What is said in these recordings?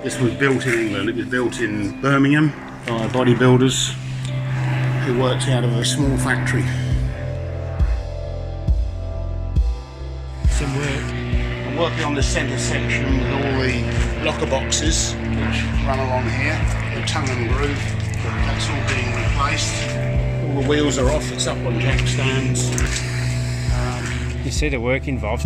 This was built in England. It was built in Birmingham by bodybuilders who worked out of a small factory. Some work. I'm working on the centre section with all the locker boxes which run along here, the tongue and groove. That's all being replaced. All the wheels are off. It's up on jack stands. You see the work involved.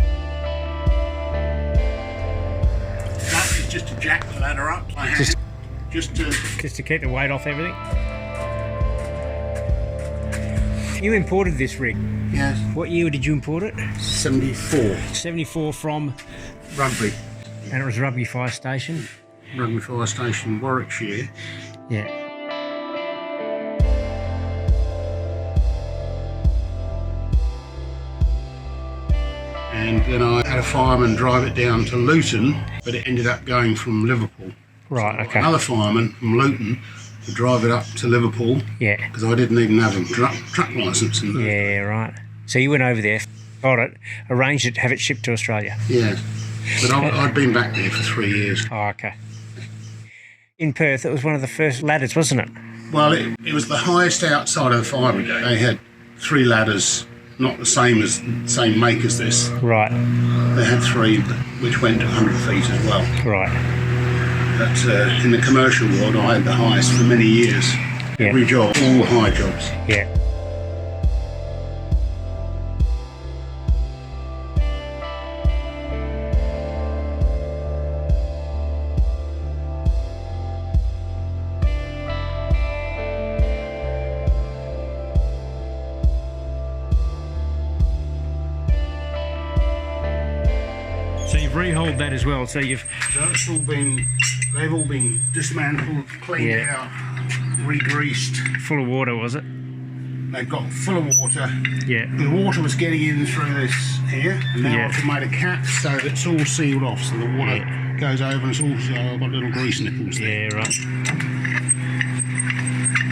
That is just to jack the ladder up by hand, just to keep the weight off everything. You imported this rig. Yes. What year did you import it? 74. 74 from Rugby. And it was Rugby Fire Station. Rugby Fire Station, Warwickshire. Yeah. And then I had a fireman drive it down to Luton, but it ended up going from Liverpool. Right, okay. Another fireman from Luton to drive it up to Liverpool. Yeah. Because I didn't even have a truck licence in there. Yeah, right. So you went over there, got it, arranged it, have it shipped to Australia. Yeah. But I'd been back there for 3 years. Oh, okay. In Perth, it was one of the first ladders, wasn't it? Well, it was the highest outside of the fire brigade. They had 3 ladders, not the same make as this. Right. They had 3 which went to 100 feet as well. Right. But in the commercial world, I had the highest for many years. Yeah. Every job, all high jobs. Yeah. So you've rehauled that as well. So it's all been, they've all been dismantled, cleaned out, re-greased. Full of water, was it? They've got full of water. Yeah. The water was getting in through this here, and now I've made a cap so that it's all sealed off, so the water goes over and it's also I've got little grease nipples there. Yeah, right.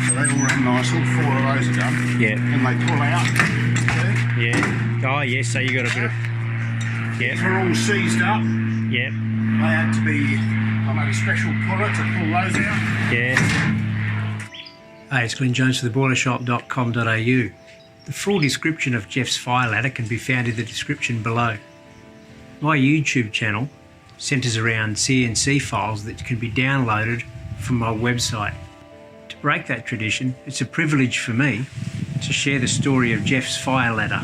So they all run nice, all 4 of those are done. Yeah. And they pull out. Yeah. Oh, yes, so you got a bit of... Yeah. These were all seized up. Yeah. They had to be, I made a special puller to pull those out. Yeah. Hey, it's Glenn Jones for theboilershop.com.au. The full description of Jeff's fire ladder can be found in the description below. My YouTube channel centres around CNC files that can be downloaded from my website. To break that tradition, it's a privilege for me to share the story of Jeff's fire ladder.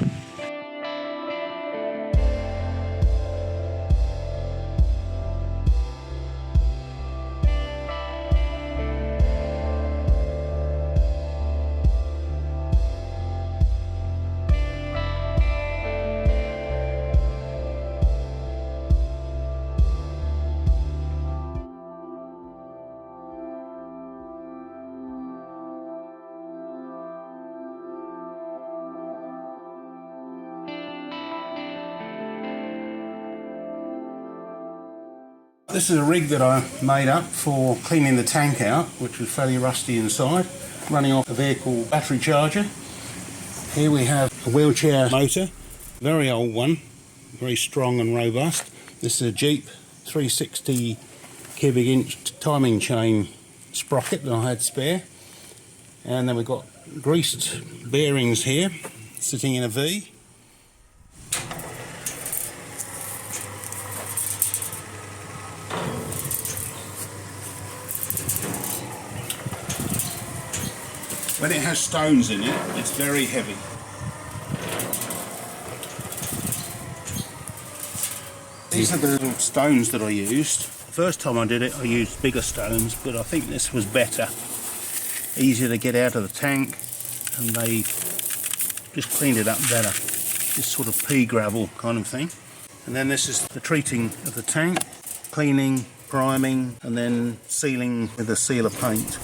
This is a rig that I made up for cleaning the tank out, which was fairly rusty inside, running off a vehicle battery charger. Here we have a wheelchair motor, very old one, very strong and robust. This is a Jeep 360 cubic inch timing chain sprocket that I had spare. And then we've got greased bearings here, sitting in a V. When it has stones in it, it's very heavy. These are the little stones that I used. The first time I did it, I used bigger stones, but I think this was better. Easier to get out of the tank, and they just cleaned it up better. This sort of pea gravel kind of thing. And then this is the treating of the tank, cleaning, priming, and then sealing with a sealer paint.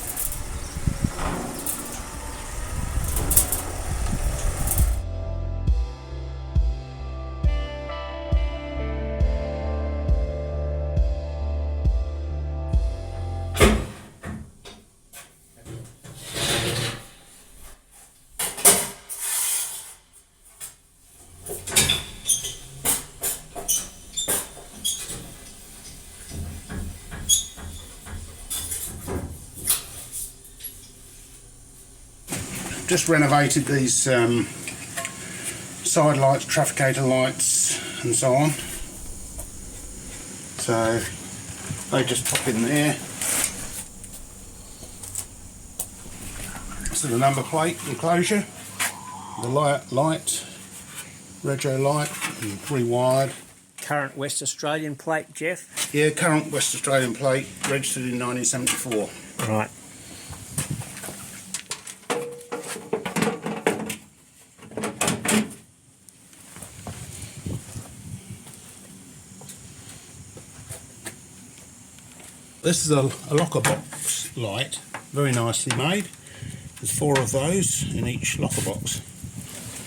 just renovated these side lights, trafficator lights and so on. So they just pop in there. So the number plate enclosure, the light, rego light, and rewired. Current West Australian plate, Jeff? Yeah, current West Australian plate, registered in 1974. Right. This is a locker box light, very nicely made. There's 4 of those in each locker box.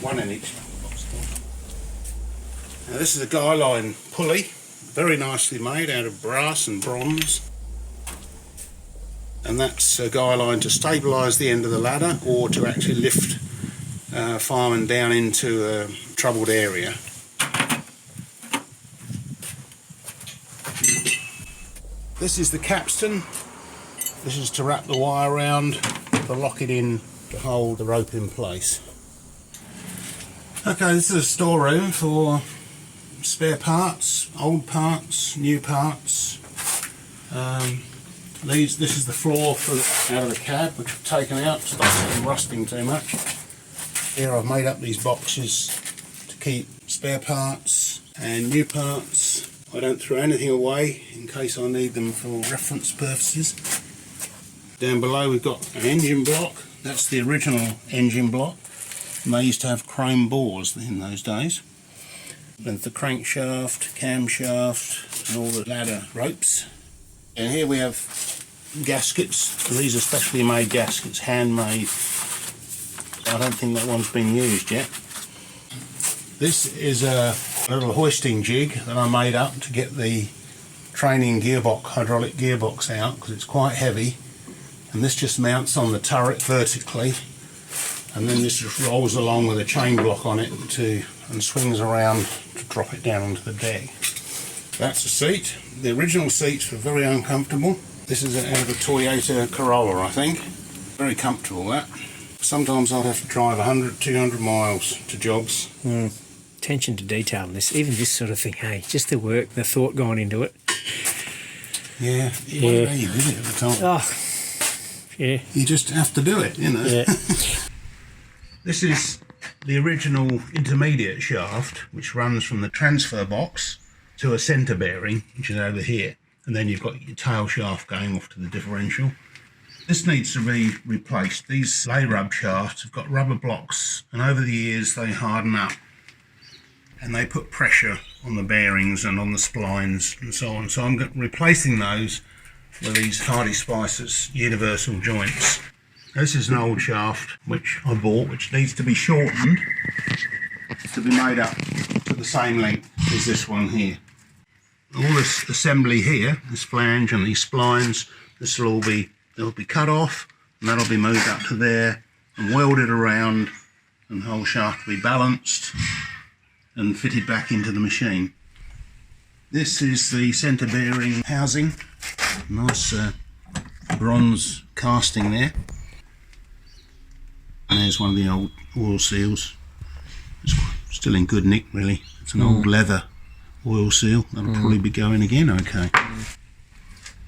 1 in each locker box. Now this is a guy line pulley, very nicely made out of brass and bronze. And that's a guy line to stabilise the end of the ladder or to actually lift firemen down into a troubled area. This is the capstan. This is to wrap the wire around to lock it in to hold the rope in place. Okay, this is a storeroom for spare parts, old parts, new parts. This is the floor out of the cab, which I've taken out to stop it from rusting too much. Here I've made up these boxes to keep spare parts and new parts. I don't throw anything away in case I need them for reference purposes. Down below we've got an engine block. That's the original engine block. And they used to have chrome bores in those days. Then the crankshaft, camshaft and all the ladder ropes. And here we have gaskets. These are specially made gaskets, handmade. I don't think that one's been used yet. This is a little hoisting jig that I made up to get the training gearbox, hydraulic gearbox out, because it's quite heavy. And this just mounts on the turret vertically, and then this just rolls along with a chain block on it and swings around to drop it down onto the deck. That's the seat. The original seats were very uncomfortable. This is out of a Toyota Corolla, I think. Very comfortable, that. Sometimes I'd have to drive 100, 200 miles to jobs. Attention to detail in this, even this sort of thing, hey, just the work, the thought going into it. Yeah, yeah. You did it at the time. Oh, yeah. You just have to do it, you know. Yeah. This is the original intermediate shaft, which runs from the transfer box to a centre bearing, which is over here. And then you've got your tail shaft going off to the differential. This needs to be replaced. These lay rub shafts have got rubber blocks, and over the years they harden up. And they put pressure on the bearings and on the splines and so on. So I'm replacing those with these Hardy Spices universal joints. This is an old shaft which I bought, which needs to be shortened to be made up to the same length as this one here. All this assembly here, this flange and these splines, this will all be, they'll be cut off, and that'll be moved up to there and welded around, and the whole shaft will be balanced and fitted back into the machine. This is the centre bearing housing. Nice bronze casting there. And there's one of the old oil seals. It's still in good nick, really. It's an old leather oil seal. That'll probably be going again okay.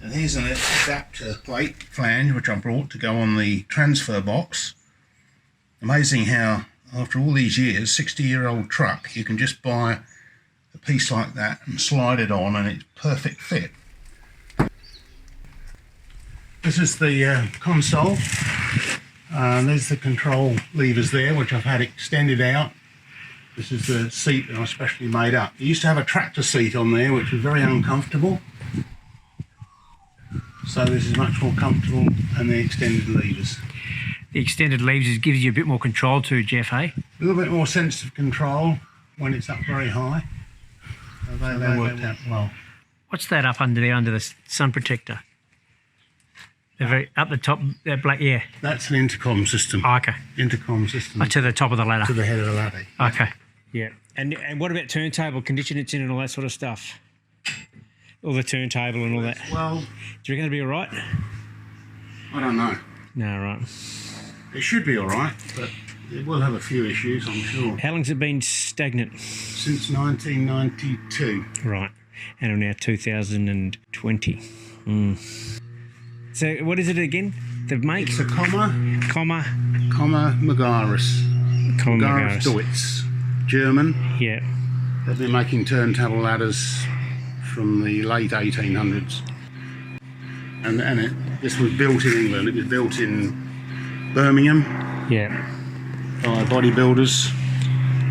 And here's an adapter plate flange which I brought to go on the transfer box. Amazing how after all these years, 60-year-old truck, you can just buy a piece like that and slide it on and it's perfect fit. This is the console. There's the control levers there, which I've had extended out. This is the seat that I specially made up. I used to have a tractor seat on there, which was very uncomfortable. So this is much more comfortable, and the extended levers. The extended levers gives you a bit more control too, Jeff, hey? A little bit more sense of control when it's up very high. So they worked out well. What's that up under there, under the sun protector? The very up the top, that black, yeah. That's an intercom system. Oh, okay. Intercom system. Oh, to the top of the ladder. To the head of the ladder. Okay. Yeah. And what about turntable, condition it's in and all that sort of stuff? All the turntable and all that. Well, do you reckon it'll be all right? I don't know. No, right. It should be all right, but it will have a few issues, I'm sure. How long's it been stagnant? Since 1992. Right, and we're now 2020. So what is it again? The make? It's a comma Magirus. Magirus. Deutz, German. Yeah. They've been making turntable ladders from the late 1800s. And this was built in England. It was built in Birmingham. Yeah. By bodybuilders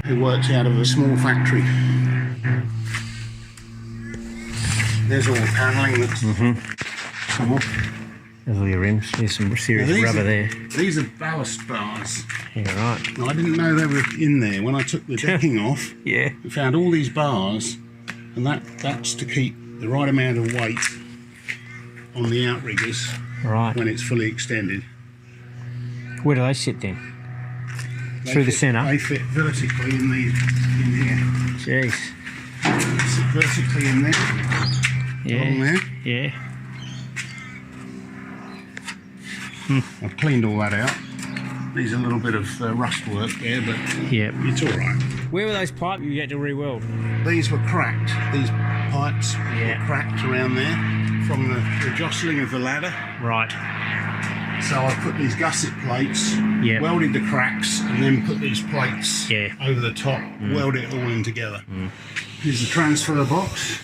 who worked out of a small factory. There's all the panelling that's come off. There's all your rims. There's some serious rubber there. These are ballast bars. Yeah, right. Now, I didn't know they were in there. When I took the decking off, yeah, we found all these bars, and that's to keep the right amount of weight on the outriggers when it's fully extended. Where do they sit then? Through the centre? They fit vertically in here. Jeez. They sit vertically in there. Yeah. Along there. Yeah. I've cleaned all that out. There's a little bit of rust work there, but it's all right. Where were those pipes you had to re-weld? These were cracked. These pipes were cracked around there from the jostling of the ladder. Right. So I put these gusset plates, welded the cracks, and then put these plates over the top, weld it all in together. Here's the transfer box.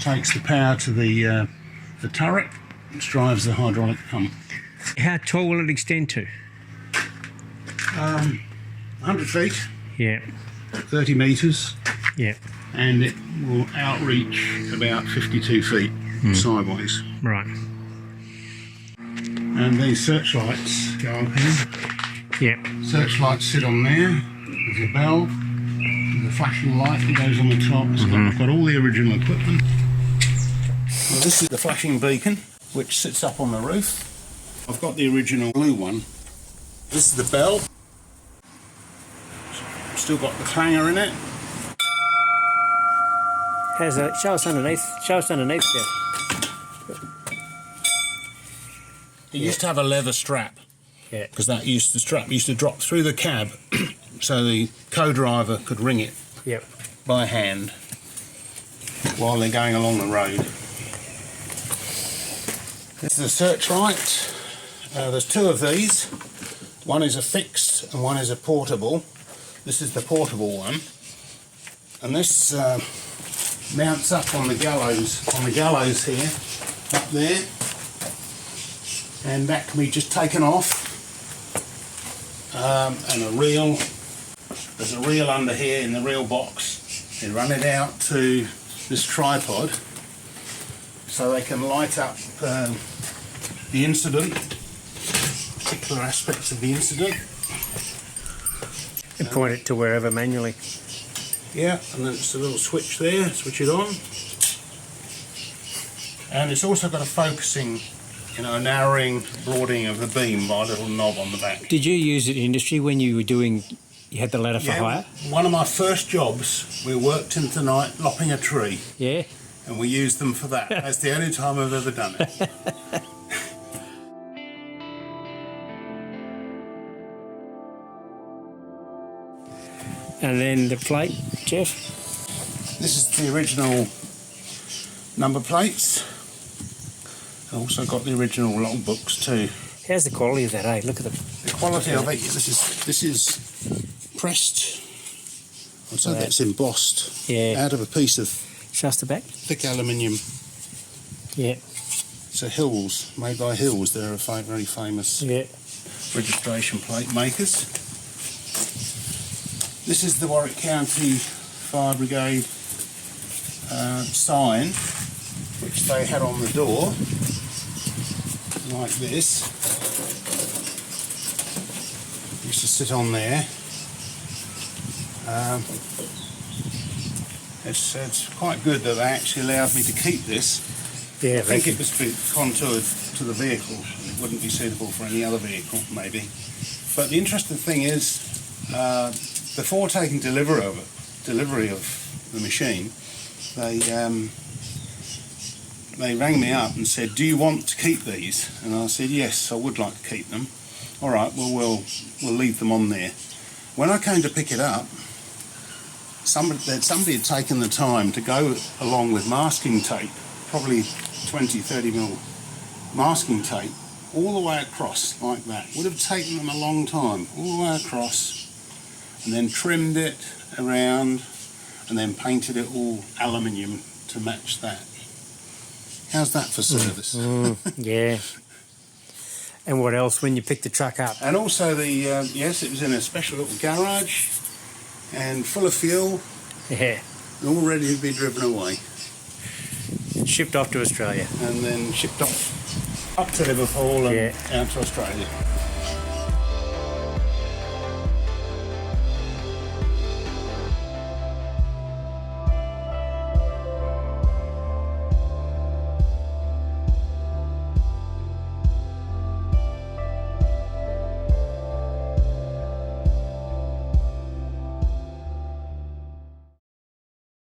Takes the power to the turret, which drives the hydraulic pump. How tall will it extend to? 100 feet. Yeah. 30 metres. Yeah. And it will outreach about 52 feet sideways. Right. And these searchlights go up here. Yeah. Searchlights sit on there. There's a bell. There's a flashing light that goes on the top. I've got all the original equipment. Well, this is the flashing beacon, which sits up on the roof. I've got the original blue one. This is the bell. Still got the clanger in it. How's that? Show us underneath. Show us underneath there. It used to have a leather strap. Yeah. Because that used to drop through the cab, so the co-driver could ring it by hand while they're going along the road. This is a searchlight. There's two of these. One is a fixed and one is a portable. This is the portable one, and this mounts up on the gallows here, up there, and that can be just taken off. And a reel. There's a reel under here in the reel box. They run it out to this tripod, so they can light up the incident, particular aspects of the incident. And point it to wherever manually. Yeah, and then it's a little switch there, switch it on. And it's also got a focusing, narrowing, broadening of the beam by a little knob on the back. Did you use it in industry when you had the ladder for hire? One of my first jobs, we worked into the night lopping a tree. Yeah. And we used them for that. That's the only time I've ever done it. And then the plate, Jeff? This is the original number plates. I've also got the original logbooks too. How's the quality of that, eh? Look at the quality of it. This is pressed. I'd say that's embossed out of a piece of just the back thick aluminium. Yeah. So Hills, made by Hills. They're a very famous registration plate makers. This is the Warwick County Fire Brigade sign, which they had on the door, like this. Used to sit on there. It's quite good that they actually allowed me to keep this. Yeah, I think it was a bit contoured to the vehicle. It wouldn't be suitable for any other vehicle, maybe. But the interesting thing is, before taking delivery of the machine, they rang me up and said, "Do you want to keep these?" And I said, "Yes, I would like to keep them." all right, well, we'll leave them on there. When I came to pick it up, somebody had taken the time to go along with masking tape, probably 20, 30 mil masking tape, all the way across like that. Would have taken them a long time, all the way across, and then trimmed it around, and then painted it all aluminium to match that. How's that for service? Yeah. And what else when you picked the truck up? And also yes, it was in a special little garage and full of fuel, Yeah. all ready to be driven away. Shipped off to Australia. And then shipped off up to Liverpool and out to Australia.